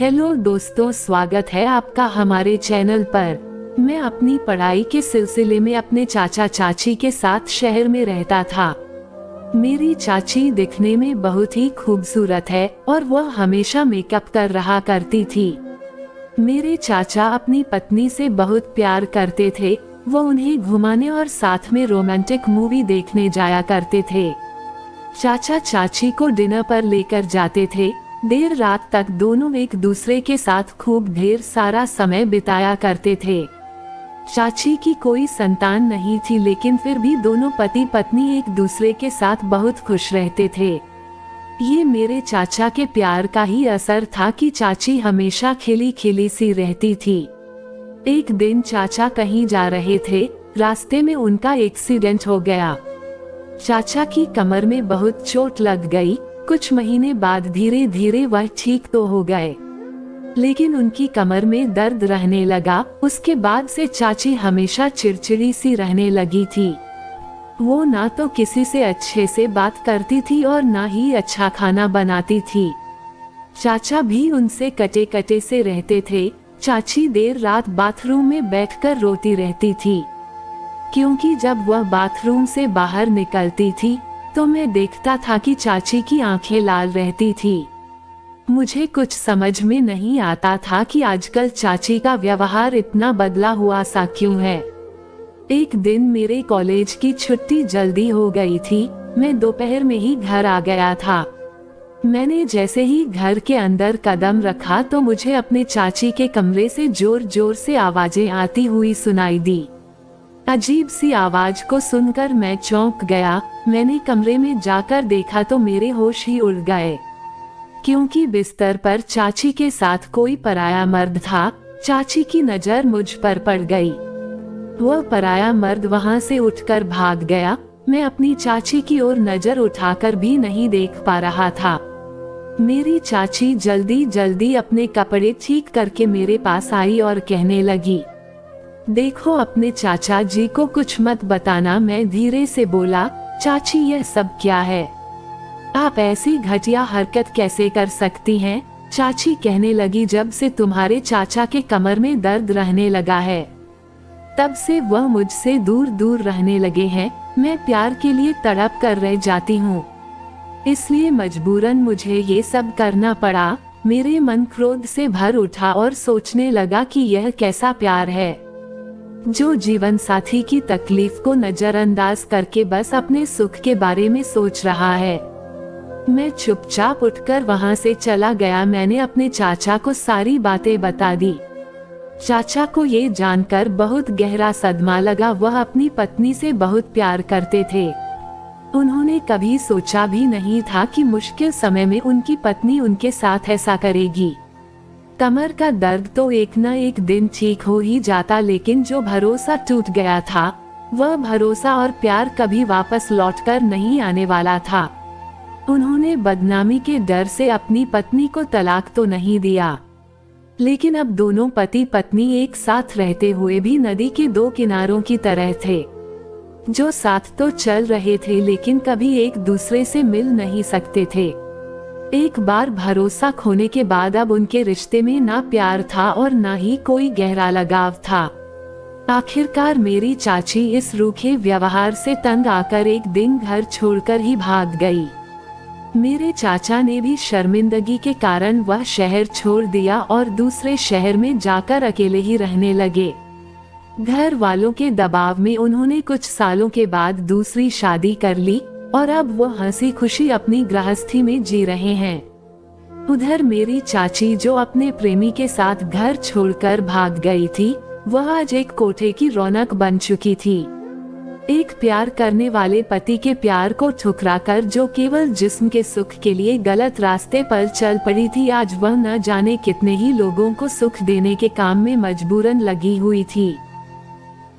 Hello दोस्तों, स्वागत है आपका हमारे चैनल पर। मैं अपनी पढ़ाई के सिलसिले में अपने चाचा चाची के साथ शहर में रहता था। मेरी चाची दिखने में बहुत ही खूबसूरत है और वह हमेशा मेकअप कर रहा करती थी। मेरे चाचा अपनी पत्नी से बहुत प्यार करते थे। वो उन्हें घुमाने और साथ में रोमांटिक मूवी देखने जाया करते थे। चाचा चाची को डिनर पर लेकर जाते थे। देर रात तक दोनों एक दूसरे के साथ खूब ढेर सारा समय बिताया करते थे। चाची की कोई संतान नहीं थी, लेकिन फिर भी दोनों पति पत्नी एक दूसरे के साथ बहुत खुश रहते थे। ये मेरे चाचा के प्यार का ही असर था कि चाची हमेशा खिली खिली सी रहती थी। एक दिन चाचा कहीं जा रहे थे, रास्ते में उनका एक्सीडेंट हो गया। चाचा की कमर में बहुत चोट लग गई। कुछ महीने बाद धीरे धीरे वह ठीक तो हो गए, लेकिन उनकी कमर में दर्द रहने लगा। उसके बाद से चाची हमेशा चिड़चिड़ी सी रहने लगी थी। वो ना तो किसी से अच्छे से बात करती थी और ना ही अच्छा खाना बनाती थी। चाचा भी उनसे कटे कटे से रहते थे। चाची देर रात बाथरूम में बैठकर रोती रहती थी, क्योंकि जब वह बाथरूम से बाहर निकलती थी तो मैं देखता था कि चाची की आंखें लाल रहती थी। मुझे कुछ समझ में नहीं आता था कि आजकल चाची का व्यवहार इतना बदला हुआ सा क्यों है। एक दिन मेरे कॉलेज की छुट्टी जल्दी हो गई थी। मैं दोपहर में ही घर आ गया था। मैंने जैसे ही घर के अंदर कदम रखा तो मुझे अपने चाची के कमरे से जोर जोर से आवाजें आती हुई सुनाई दी। अजीब सी आवाज को सुनकर मैं चौंक गया। मैंने कमरे में जाकर देखा तो मेरे होश ही उड़ गए, क्योंकि बिस्तर पर चाची के साथ कोई पराया मर्द था। चाची की नजर मुझ पर पड़ गई। वह पराया मर्द वहां से उठकर भाग गया। मैं अपनी चाची की ओर नजर उठाकर भी नहीं देख पा रहा था। मेरी चाची जल्दी जल्दी अपने कपड़े ठीक करके मेरे पास आई और कहने लगी, देखो अपने चाचा जी को कुछ मत बताना। मैं धीरे से बोला, चाची यह सब क्या है? आप ऐसी घटिया हरकत कैसे कर सकती हैं? चाची कहने लगी, जब से तुम्हारे चाचा के कमर में दर्द रहने लगा है तब से वह मुझसे दूर दूर रहने लगे हैं। मैं प्यार के लिए तड़प कर रह जाती हूँ, इसलिए मजबूरन मुझे ये सब करना पड़ा। मेरे मन क्रोध से भर उठा और सोचने लगा कि यह कैसा प्यार है जो जीवन साथी की तकलीफ को नजरअंदाज करके बस अपने सुख के बारे में सोच रहा है। मैं चुपचाप उठकर वहां से चला गया। मैंने अपने चाचा को सारी बातें बता दी। चाचा को ये जानकर बहुत गहरा सदमा लगा। वह अपनी पत्नी से बहुत प्यार करते थे। उन्होंने कभी सोचा भी नहीं था कि मुश्किल समय में उनकी पत्नी उनके साथ ऐसा करेगी। कमर का दर्द तो एक न एक दिन ठीक हो ही जाता, लेकिन जो भरोसा टूट गया था वह भरोसा और प्यार कभी वापस लौटकर नहीं आने वाला था। उन्होंने बदनामी के डर से अपनी पत्नी को तलाक तो नहीं दिया, लेकिन अब दोनों पति पत्नी एक साथ रहते हुए भी नदी के दो किनारों की तरह थे, जो साथ तो चल रहे थे लेकिन कभी एक दूसरे से मिल नहीं सकते थे। एक बार भरोसा खोने के बाद अब उनके रिश्ते में ना प्यार था और ना ही कोई गहरा लगाव था। आखिरकार मेरी चाची इस रूखे व्यवहार से तंग आकर एक दिन घर छोड़कर ही भाग गई। मेरे चाचा ने भी शर्मिंदगी के कारण वह शहर छोड़ दिया और दूसरे शहर में जाकर अकेले ही रहने लगे। घर वालों के दबाव में उन्होंने कुछ सालों के बाद दूसरी शादी कर ली और अब वो हंसी खुशी अपनी गृहस्थी में जी रहे हैं। उधर मेरी चाची जो अपने प्रेमी के साथ घर छोड़कर भाग गई थी, वह आज एक कोठे की रौनक बन चुकी थी। एक प्यार करने वाले पति के प्यार को ठुकराकर जो केवल जिस्म के सुख के लिए गलत रास्ते पर चल पड़ी थी, आज वह न जाने कितने ही लोगों को सुख देने के काम में मजबूरन लगी हुई थी।